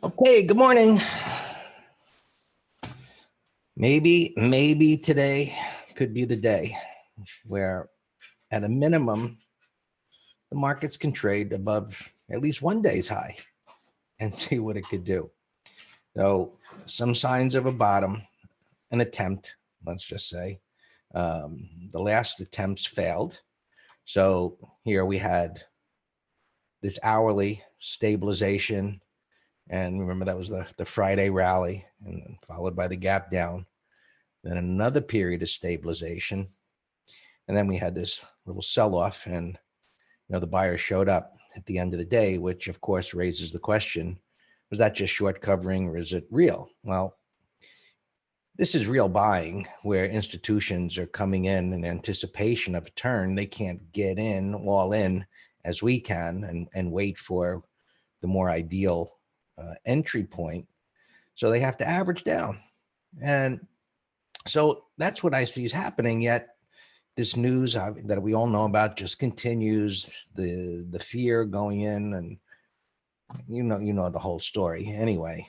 Okay, good morning. Maybe today could be the day where at a minimum, the markets can trade above at least one day's high and see what it could do. So some signs of a bottom, an attempt, let's just say. The last attempts failed. So here we had this hourly stabilization. And remember, that was the Friday rally and followed by the gap down. Then another period of stabilization. And then we had this little sell-off, and the buyer showed up at the end of the day, which of course raises the question, was that just short covering or is it real? Well, this is real buying where institutions are coming in anticipation of a turn. They can't get in all in as we can and wait for the more ideal entry point. So they have to average down. And so that's what I see is happening. Yet this news that we all know about just continues, the fear going in, and you know the whole story. Anyway,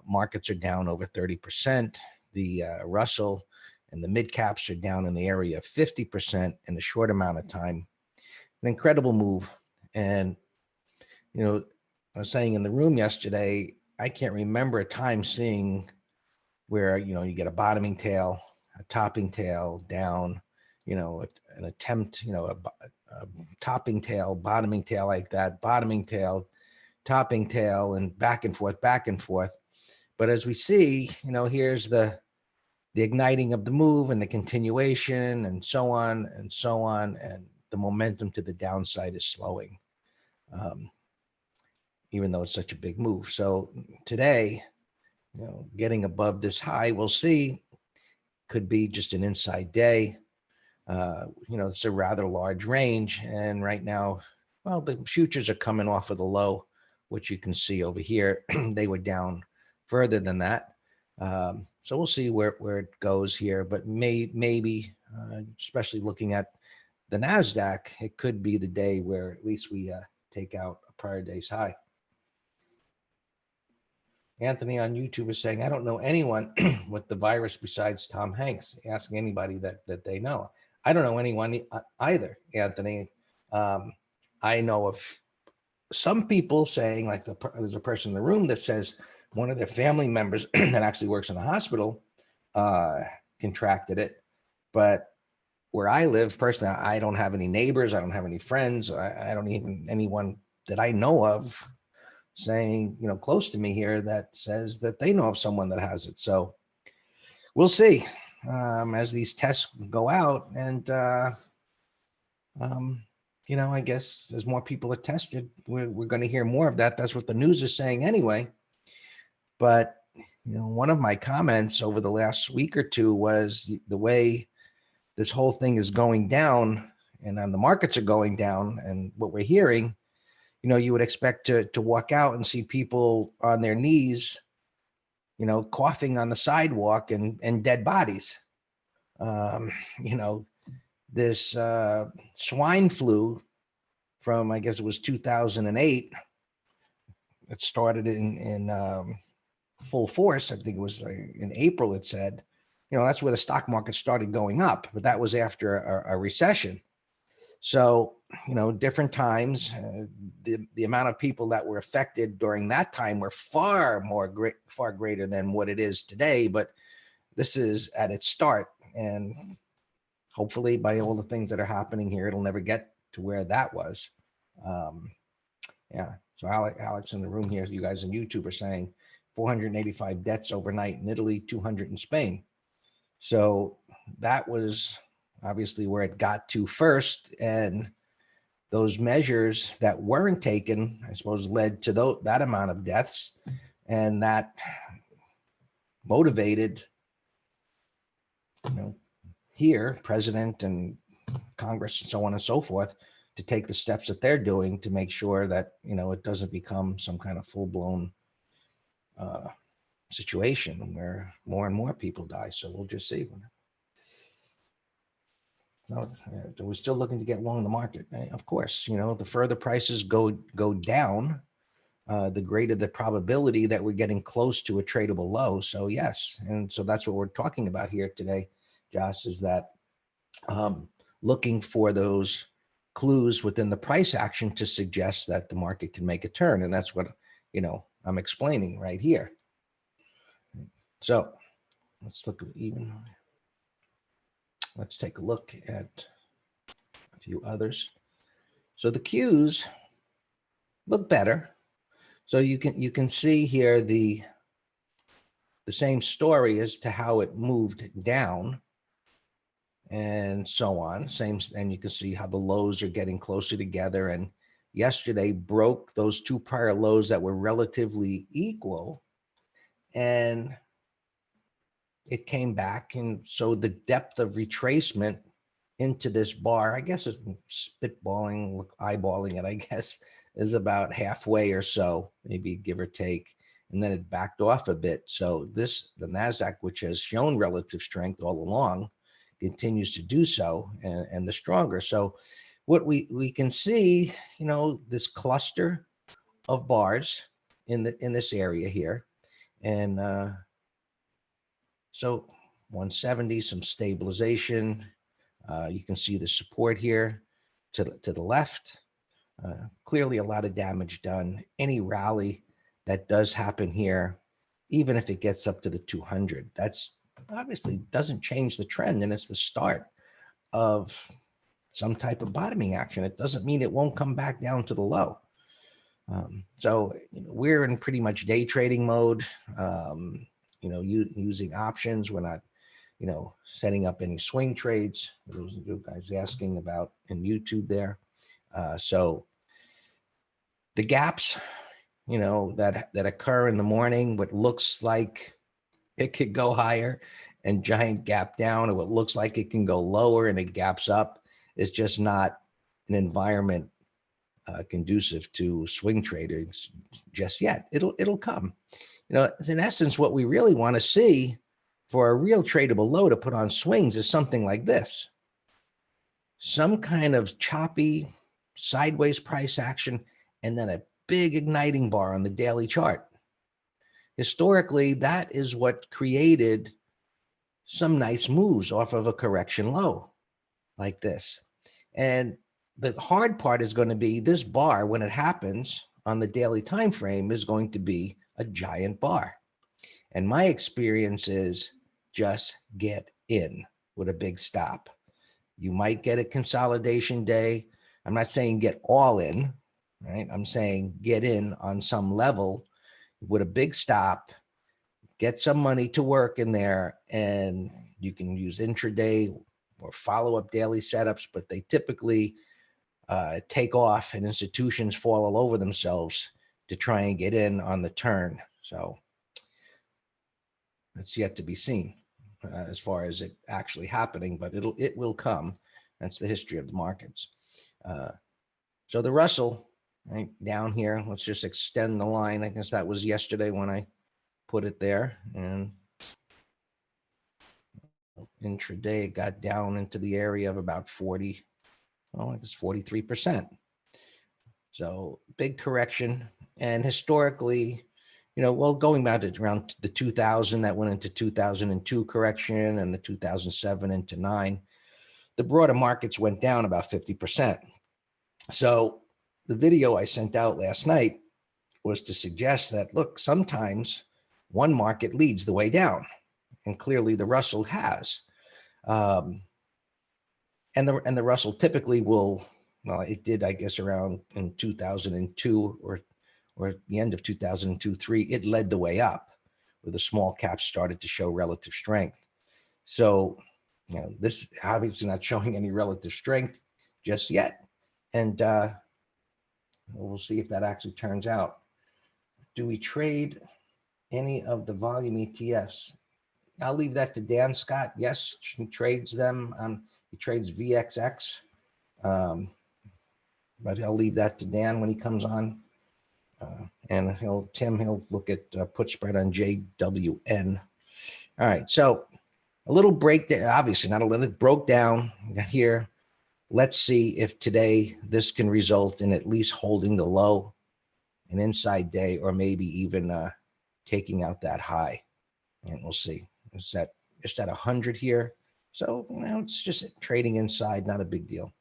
markets are down over 30%. The Russell and the mid caps are down in the area of 50% in a short amount of time. An incredible move. And I was saying in the room yesterday, I can't remember a time seeing where you get a bottoming tail, a topping tail down, an attempt, a topping tail, bottoming tail like that, bottoming tail, topping tail, and back and forth, back and forth. But as we see, here's the igniting of the move and the continuation and so on and so on. And the momentum to the downside is slowing, even though it's such a big move. So today, getting above this high, we'll see, could be just an inside day. It's a rather large range. And right now, well, the futures are coming off of the low, which you can see over here. They were down further than that. So we'll see where it goes here. But maybe, especially looking at the NASDAQ, it could be the day where at least we take out a prior day's high. Anthony on YouTube is saying, I don't know anyone with the virus besides Tom Hanks, asking anybody that they know. I don't know anyone either, Anthony. I know of some people saying, like there's a person in the room that says one of their family members that actually works in a hospital contracted it. But where I live personally, I don't have any neighbors. I don't have any friends. I don't even anyone that I know of saying, close to me here that says that they know of someone that has it. So we'll see as these tests go out. And, I guess as more people are tested, we're going to hear more of that. That's what the news is saying anyway. But, one of my comments over the last week or two was the way this whole thing is going down and the markets are going down and what we're hearing, you would expect to walk out and see people on their knees, coughing on the sidewalk and dead bodies. This swine flu from, I guess it was 2008. It started in full force. I think it was in April, it said. That's where the stock market started going up, but that was after a recession. So, different times, the amount of people that were affected during that time were far greater than what it is today. But this is at its start. And hopefully by all the things that are happening here, it'll never get to where that was. Yeah. So Alex in the room here, you guys on YouTube are saying 485 deaths overnight in Italy, 200 in Spain. So that was obviously where it got to first. And those measures that weren't taken, I suppose, led to that amount of deaths. And that motivated, here, president and Congress and so on and so forth, to take the steps that they're doing to make sure that, it doesn't become some kind of full-blown situation where more and more people die. So we'll just see. So we're still looking to get long the market. Of course, the further prices go down, the greater the probability that we're getting close to a tradable low. So yes, and so that's what we're talking about here today, Josh, is that looking for those clues within the price action to suggest that the market can make a turn. And that's what, I'm explaining right here. So let's look at let's take a look at a few others. So the Qs look better. So you can see here the same story as to how it moved down and so on. And you can see how the lows are getting closer together. And yesterday broke those two prior lows that were relatively equal, and it came back. And so the depth of retracement into this bar, I guess it's spitballing, eyeballing it, I guess, is about halfway or so, maybe give or take. And then it backed off a bit. So the NASDAQ, which has shown relative strength all along, continues to do so, and the stronger. So what we can see, this cluster of bars in this area here. And so 170, some stabilization. You can see the support here to the left. Clearly a lot of damage done. Any rally that does happen here, even if it gets up to the 200, that's obviously doesn't change the trend, and it's the start of some type of bottoming action. It doesn't mean it won't come back down to the low. So we're in pretty much day trading mode, using options. We're not, setting up any swing trades. Those are you guys asking about in YouTube there. So the gaps, that occur in the morning, what looks like it could go higher and giant gap down, or what looks like it can go lower and it gaps up, is just not an environment conducive to swing trading just yet. It'll come. In essence, what we really want to see for a real tradable low to put on swings is something like this. Some kind of choppy sideways price action, and then a big igniting bar on the daily chart. Historically, that is what created some nice moves off of a correction low like this. And the hard part is going to be this bar, when it happens on the daily time frame, is going to be a giant bar. And my experience is just get in with a big stop. You might get a consolidation day. I'm not saying get all in, right? I'm saying get in on some level with a big stop, get some money to work in there, and you can use intraday or follow-up daily setups, but they typically take off and institutions fall all over themselves to try and get in on the turn. So it's yet to be seen as far as it actually happening, but it will come. That's the history of the markets. So the Russell, right down here, let's just extend the line. I guess that was yesterday when I put it there, and intraday it got down into the area of about 40, well, I guess 43%. So big correction. And historically, going back to around the 2000, that went into 2002 correction, and the 2007 into 9, the broader markets went down about 50%. So the video I sent out last night was to suggest that, look, sometimes one market leads the way down, and clearly the Russell has. And the Russell typically will, well, it did, I guess, around in 2002 or the end of 2002-3, it led the way up, where the small caps started to show relative strength. So, this obviously not showing any relative strength just yet. And we'll see if that actually turns out. Do we trade any of the volume ETFs? I'll leave that to Dan Scott. Yes, he trades them. He trades VXX. But I'll leave that to Dan when he comes on. And he'll look at put spread on JWN. All right, so a little breakdown, obviously not a little, it broke down here. Let's see if today this can result in at least holding the low. an inside day, or maybe even taking out that high. And we'll see. It's at just at 100 here. So, it's just trading inside, not a big deal.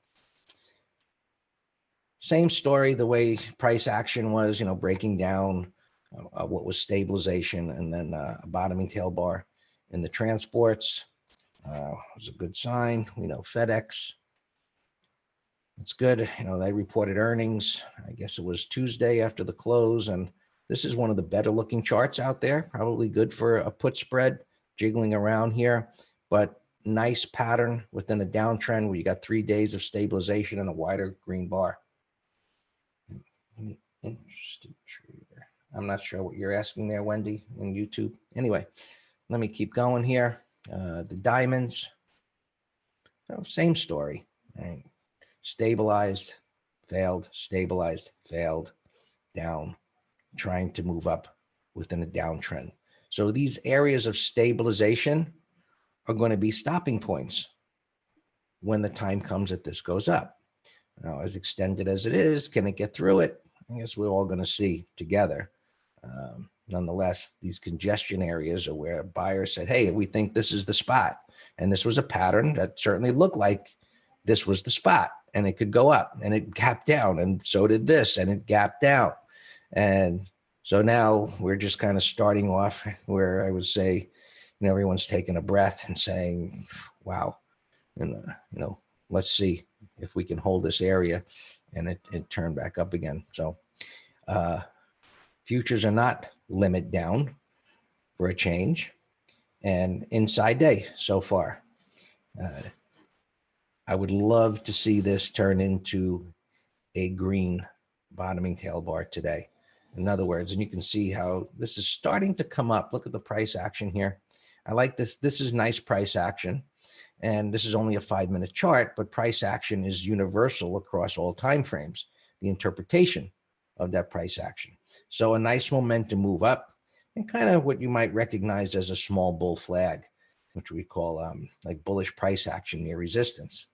Same story, the way price action was, breaking down what was stabilization, and then a bottoming tail bar in the transports was a good sign. We know FedEx, it's good. They reported earnings. I guess it was Tuesday after the close, and this is one of the better looking charts out there. Probably good for a put spread, jiggling around here, but nice pattern within a downtrend where you got 3 days of stabilization and a wider green bar. Interested trader. I'm not sure what you're asking there, Wendy, on YouTube. Anyway, let me keep going here. The diamonds, same story. Right? Stabilized, failed, stabilized, failed, down, trying to move up within a downtrend. So these areas of stabilization are going to be stopping points when the time comes that this goes up. Now, as extended as it is, can it get through it? I guess we're all going to see together. Nonetheless, these congestion areas are where buyers said, hey, we think this is the spot. And this was a pattern that certainly looked like this was the spot, and it could go up, and it gapped down, and so did this, and it gapped down. And so now we're just kind of starting off where I would say, everyone's taking a breath and saying, wow, and let's see if we can hold this area, and it turned back up again. So futures are not limit down for a change, and inside day so far. I would love to see this turn into a green bottoming tail bar today. In other words, and you can see how this is starting to come up. Look at the price action here. I like this. This is nice price action. And this is only a 5-minute chart, but price action is universal across all time frames, the interpretation of that price action. So a nice momentum move up, and kind of what you might recognize as a small bull flag, which we call like bullish price action near resistance.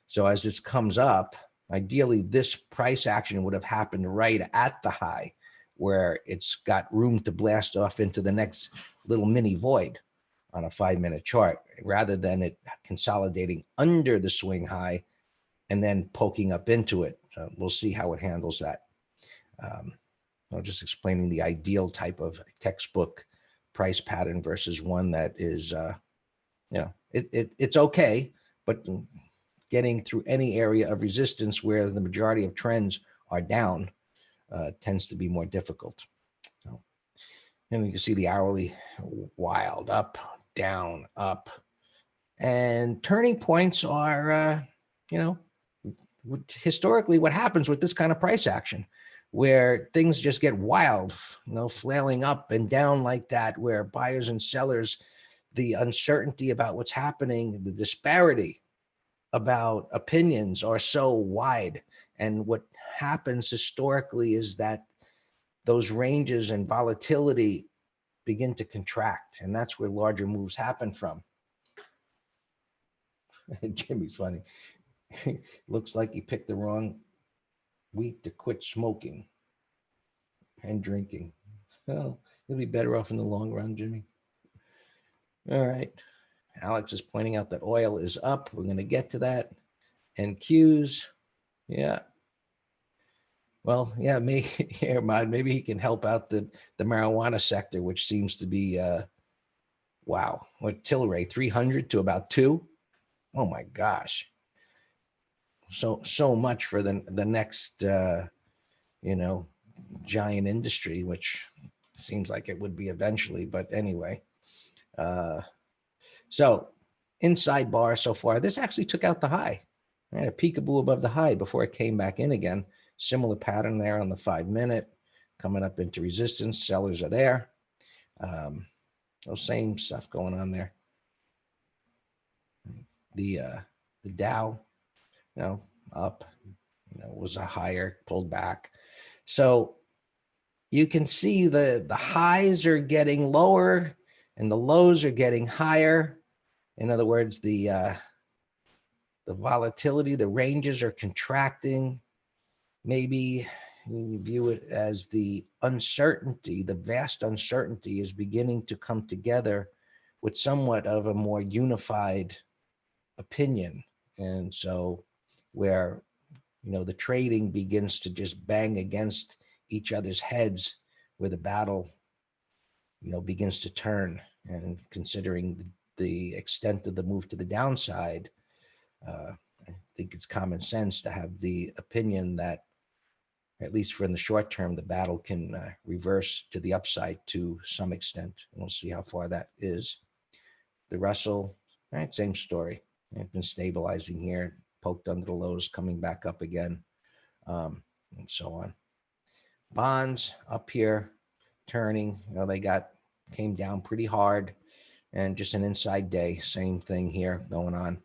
So as this comes up, ideally this price action would have happened right at the high, where it's got room to blast off into the next little mini void on a 5-minute chart, rather than it consolidating under the swing high and then poking up into it. So we'll see how it handles that. I'm just explaining the ideal type of textbook price pattern versus one that is, it's okay, but getting through any area of resistance where the majority of trends are down tends to be more difficult. So, and you can see the hourly wild up, down, up, and turning points are, historically what happens with this kind of price action, where things just get wild, flailing up and down like that, where buyers and sellers, the uncertainty about what's happening, the disparity about opinions are so wide. And what happens historically is that those ranges and volatility begin to contract, and that's where larger moves happen from. Jimmy's funny. Looks like he picked the wrong week to quit smoking and drinking. Well, you'll be better off in the long run, Jimmy. All right. Alex is pointing out that oil is up. We're going to get to that. And Q's, yeah. Well, yeah, maybe he can help out the marijuana sector, which seems to be, wow, what Tilray, 300 to about 2? Oh my gosh. So much for the next, giant industry, which seems like it would be eventually, but anyway. So inside bar so far, this actually took out the high, right? A peekaboo above the high before it came back in again. Similar pattern there on the 5-minute, coming up into resistance. Sellers are there. Those same stuff going on there. The Dow, up, was a higher, pulled back. So you can see the highs are getting lower and the lows are getting higher. In other words, the volatility, the ranges are contracting. Maybe you view it as the uncertainty, the vast uncertainty is beginning to come together with somewhat of a more unified opinion. And so where, the trading begins to just bang against each other's heads, where the battle, begins to turn. And considering the extent of the move to the downside, I think it's common sense to have the opinion that, at least for in the short term, the battle can reverse to the upside to some extent. And we'll see how far that is. The Russell, right, same story. It's been stabilizing here, poked under the lows, coming back up again, and so on. Bonds up here, turning. They came down pretty hard, and just an inside day. Same thing here going on.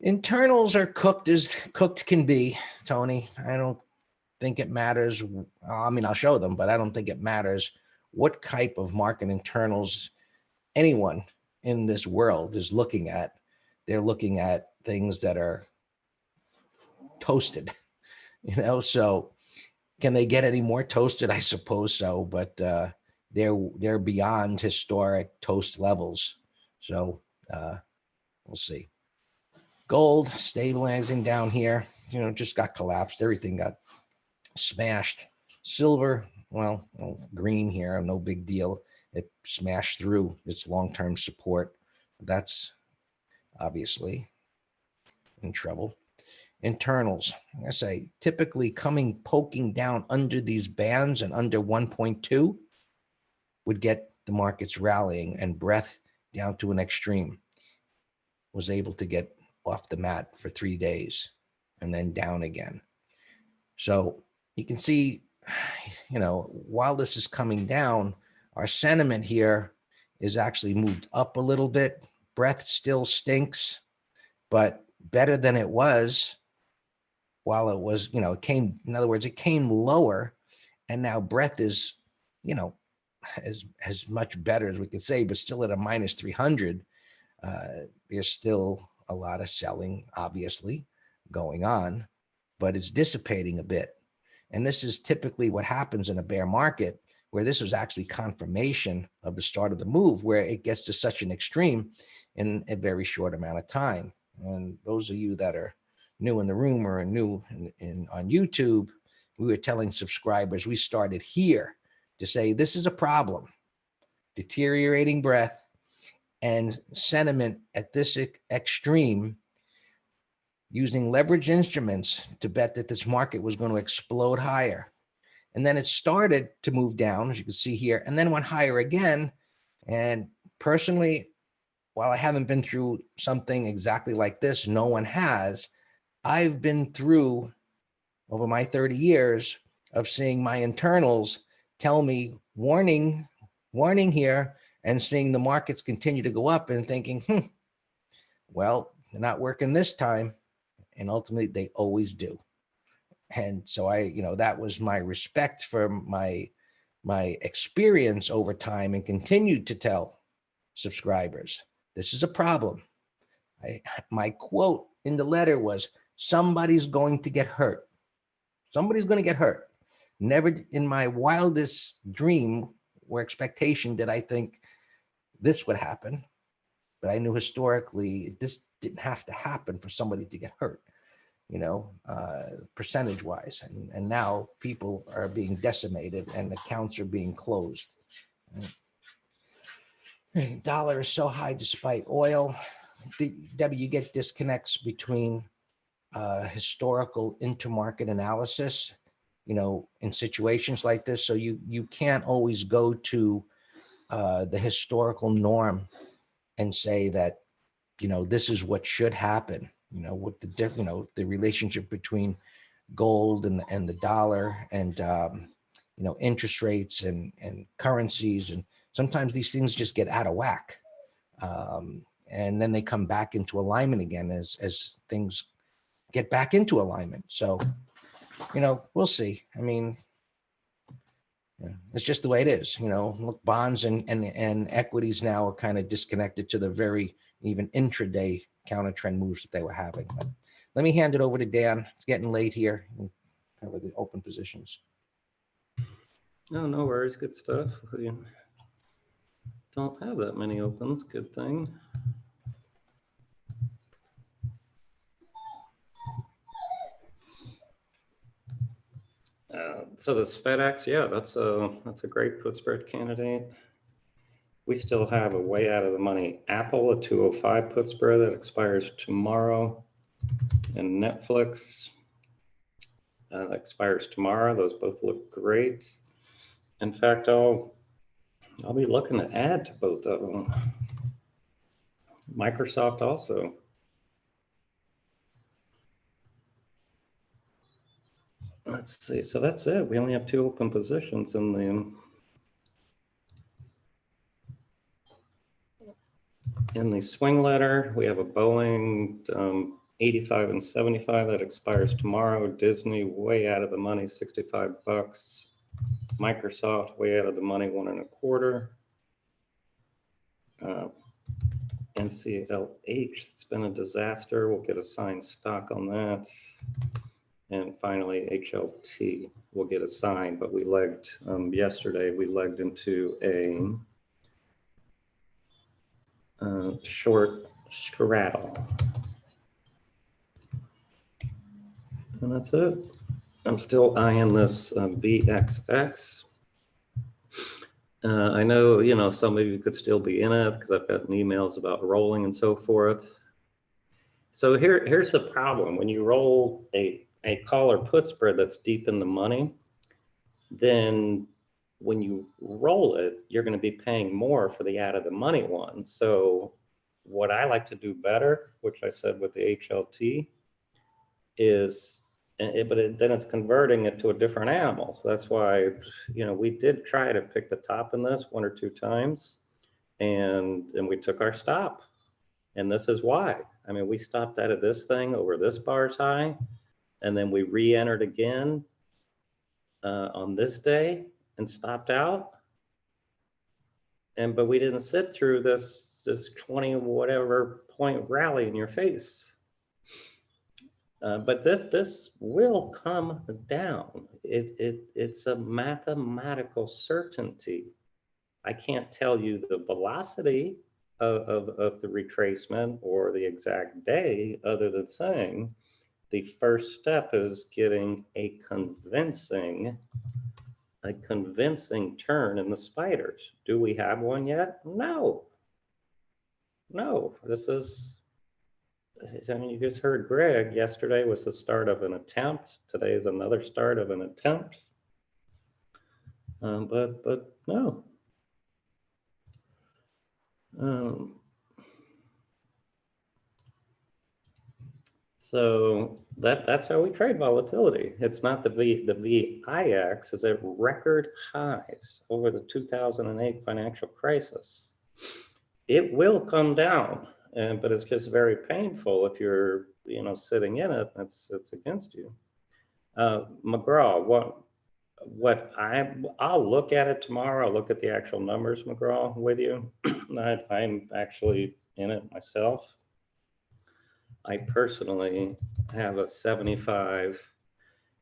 Internals are cooked as cooked can be, Tony. I don't think it matters. I mean, I'll show them, but I don't think it matters what type of market internals anyone in this world is looking at. They're looking at things that are toasted, so can they get any more toasted? I suppose so, but they're beyond historic toast levels. So we'll see. Gold stabilizing down here, just got collapsed. Everything got smashed. Silver, well, green here, no big deal. It smashed through its long-term support. That's obviously in trouble. Internals, I say, typically poking down under these bands and under 1.2 would get the markets rallying, and breadth down to an extreme. Was able to get off the mat for 3 days and then down again. So you can see, while this is coming down, our sentiment here is actually moved up a little bit. Breadth still stinks, but better than it was while it was, it came, in other words, it came lower, and now breadth is, as much better as we could say, but still at a minus 300. There's still a lot of selling, obviously, going on, but it's dissipating a bit. And this is typically what happens in a bear market, where this was actually confirmation of the start of the move, where it gets to such an extreme in a very short amount of time. And those of you that are new in the room or new on YouTube, we were telling subscribers, we started here to say this is a problem. Deteriorating breadth and sentiment at this extreme, using leverage instruments to bet that this market was going to explode higher. And then it started to move down, as you can see here, and then went higher again. And personally, while I haven't been through something exactly like this, no one has, I've been through, over my 30 years of seeing my internals tell me warning here, and seeing the markets continue to go up and thinking, well, they're not working this time. And ultimately they always do. And so that was my respect for my experience over time, and continued to tell subscribers, this is a problem. My quote in the letter was, somebody's going to get hurt. Somebody's going to get hurt. Never in my wildest dream or expectation did I think this would happen. But I knew historically this didn't have to happen for somebody to get hurt, percentage wise. And now people are being decimated and accounts are being closed. And dollar is so high despite oil. You get disconnects between historical intermarket analysis, in situations like this. So you can't always go to the historical norm and say that, this is what should happen, with the relationship between gold and the dollar, and, interest rates and currencies. And sometimes these things just get out of whack. And then they come back into alignment again as things get back into alignment. So, we'll see. I mean, it's just the way it is. Look, bonds and equities now are kind of disconnected to the very even intraday counter trend moves that they were having. But let me hand it over to Dan. It's getting late here. cover the open positions. No, no worries. Good stuff. We don't have that many opens. Good thing. So this FedEx, yeah, that's a great put spread candidate. We still have a way out of the money Apple, a 205 put spread that expires tomorrow, and Netflix expires tomorrow. Those both look great. In fact, I'll be looking to add to both of them. Microsoft also. Let's see. So that's it. We only have 2 open positions in the swing letter. We have a Boeing 85 and 75 that expires tomorrow. Disney way out of the money, 65 bucks. Microsoft way out of the money, 1 1/4. NCLH, it's been a disaster. We'll get a signed stock on that. And finally, HLT will get a sign, but we legged yesterday. We legged into a short straddle, and that's it. I'm still eyeing this VXX. I know, some of you could still be in it because I've gotten emails about rolling and so forth. So here's the problem. When you roll a call or put spread that's deep in the money, then when you roll it, you're going to be paying more for the out of the money one. So what I like to do better, which I said with the HLT, is, then it's converting it to a different animal. So that's why, we did try to pick the top in this 1 or 2 times, and we took our stop. And this is why. I mean, we stopped out of this thing over this bar's high, and then we re-entered again on this day and stopped out. But we didn't sit through this 20 whatever point rally in your face. But this will come down. It's a mathematical certainty. I can't tell you the velocity of the retracement or the exact day, other than saying the first step is getting a convincing turn in the spiders. Do we have one yet? No. This is, I mean, you just heard Greg. Yesterday was the start of an attempt. Today is another start of an attempt. But no. So that's how we trade volatility. It's not the VIX is at record highs over the 2008 financial crisis. It will come down, but it's just very painful if you're sitting in it. It's against you. McGraw, I'll look at it tomorrow. I'll look at the actual numbers, McGraw, with you. I'm actually in it myself. I personally have a 75.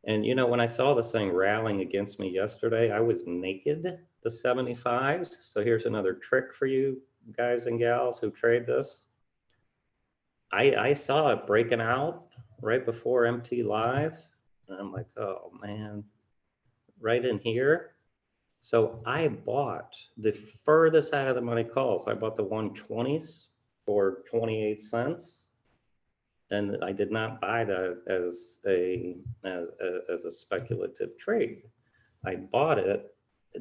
And when I saw this thing rallying against me yesterday, I was naked, the 75s. So here's another trick for you guys and gals who trade this. I saw it breaking out right before MT Live. And I'm like, oh man, right in here. So I bought the furthest out of the money calls. I bought the 120s for 28 cents. And I did not buy that as a speculative trade. I bought it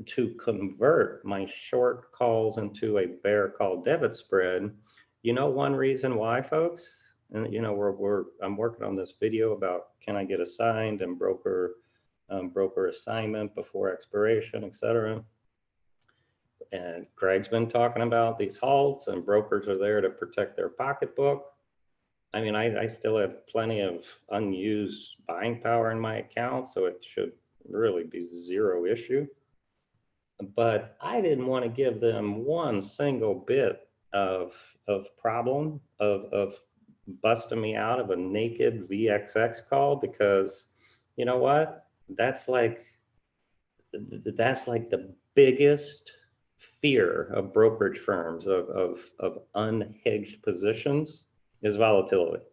to convert my short calls into a bear call debit spread. One reason why, folks, and I'm working on this video about can I get assigned and broker assignment before expiration, etc. And Greg's been talking about these halts, and brokers are there to protect their pocketbook. I mean, I still have plenty of unused buying power in my account, so it should really be zero issue. But I didn't want to give them one single bit of problem of busting me out of a naked VXX call, because you know what? that's like the biggest fear of brokerage firms of unhedged positions is volatility.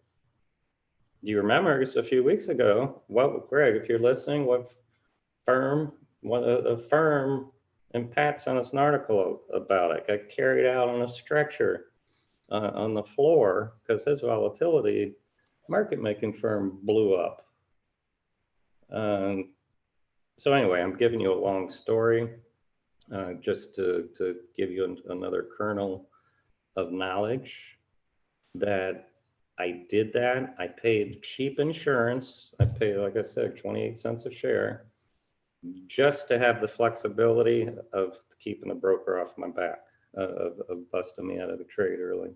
Do you remember just a few weeks ago, what, Greg, if you're listening, what a firm, and Pat sent us an article about it, got carried out on a stretcher on the floor because his volatility market making firm blew up. So anyway, I'm giving you a long story just to give you another kernel of knowledge that I did that. I paid cheap insurance. I paid, like I said, 28 cents a share just to have the flexibility of keeping the broker off my back, of busting me out of the trade early.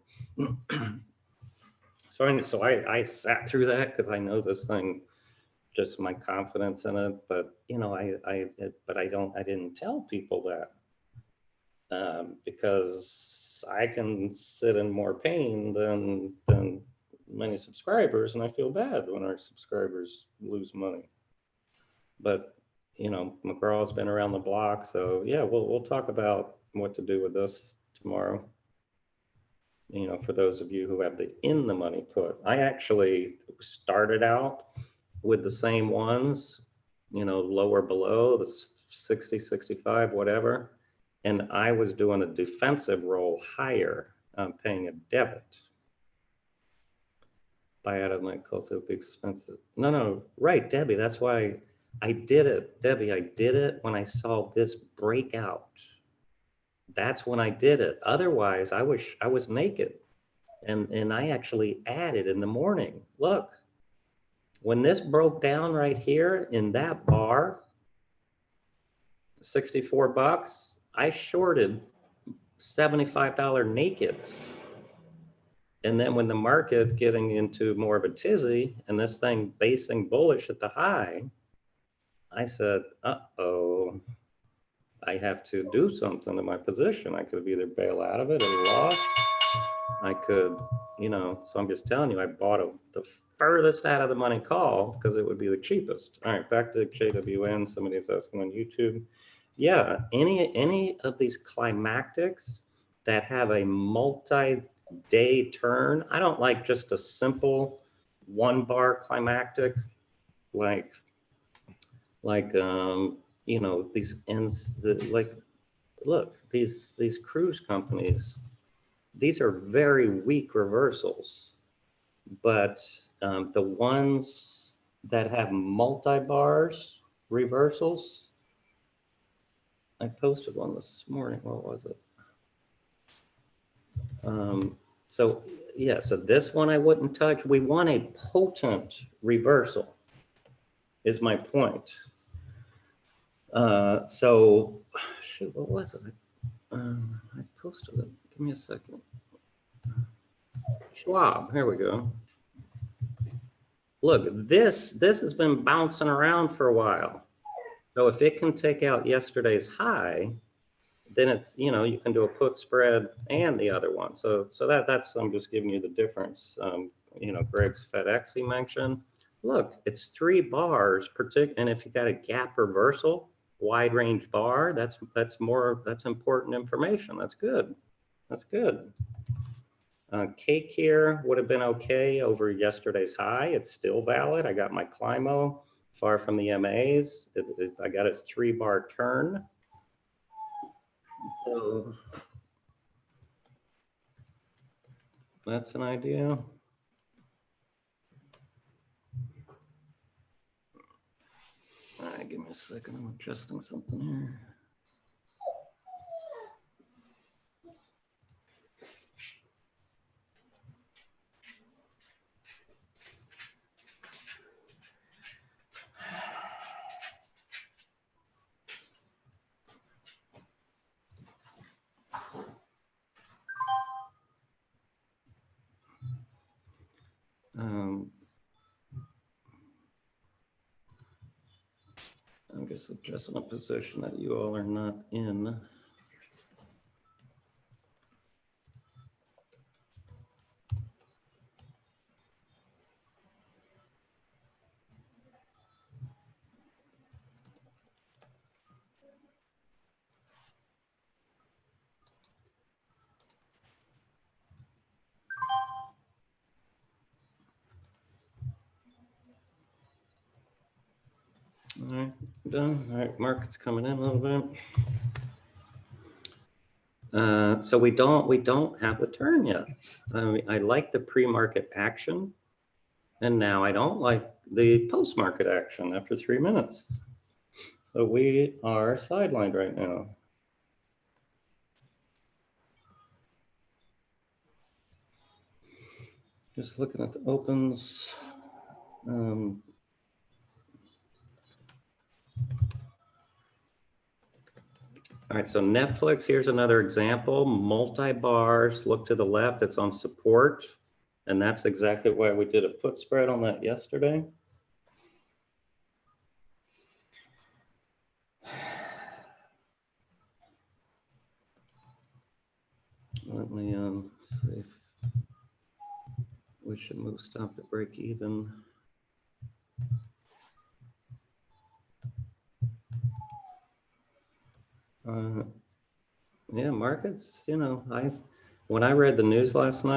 So I sat through that because I know this thing, just my confidence in it. But you know, I didn't tell people that because I can sit in more pain than many subscribers, and I feel bad when our subscribers lose money. But you know, McGraw's been around the block, so yeah, we'll talk about what to do with this tomorrow. You know, for those of you who have the in the money put, I actually started out with the same ones, you know, lower below the 60, 65, whatever. And I was doing a defensive roll higher, paying a debit. Buy out of my close to expensive. No, right, Debbie, that's why I did it. Debbie, I did it when I saw this breakout. That's when I did it. Otherwise, I was naked. And I actually added in the morning. Look, when this broke down right here in that bar, 64 bucks, I shorted $75 nakeds. And then when the market getting into more of a tizzy and this thing basing bullish at the high, I said, uh-oh, I have to do something to my position. I could either bail out of it or loss. I could, you know, so I'm just telling you, I bought the furthest out of the money call because it would be the cheapest. All right, back to JWN. Somebody's asking on YouTube. Yeah, any of these climactics that have a multi-day turn, I don't like just a simple one bar climactic like you know, these ends like, look, these cruise companies, these are very weak reversals, but the ones that have multi-bars reversals, I posted one this morning. What was it? So yeah, so this one I wouldn't touch. We want a potent reversal, is my point. So, shoot, what was it? I posted it. Give me a second. Schwab, here we go. Look, this has been bouncing around for a while. So if it can take out yesterday's high, then it's, you know, you can do a put spread and the other one. So that's, I'm just giving you the difference. You know, Greg's FedEx he mentioned. Look, it's 3 bars, and if you got a gap reversal, wide range bar, that's important information. That's good. That's good. Cake here would have been okay over yesterday's high. It's still valid. I got my Climo far from the MAs. I got a 3 bar turn. So that's an idea. Give me a second. I'm adjusting something here. I'm just adjusting a position that you all are not in. All right, done. All right, market's coming in a little bit. So we don't have the turn yet. I like the pre-market action, and now I don't like the post-market action after 3 minutes. So we are sidelined right now. Just looking at the opens. All right, so Netflix, here's another example. Multi-bars, look to the left, it's on support. And that's exactly why we did a put spread on that yesterday. Let me see if we should move stop at break even. Yeah, markets, you know, when I read the news last night,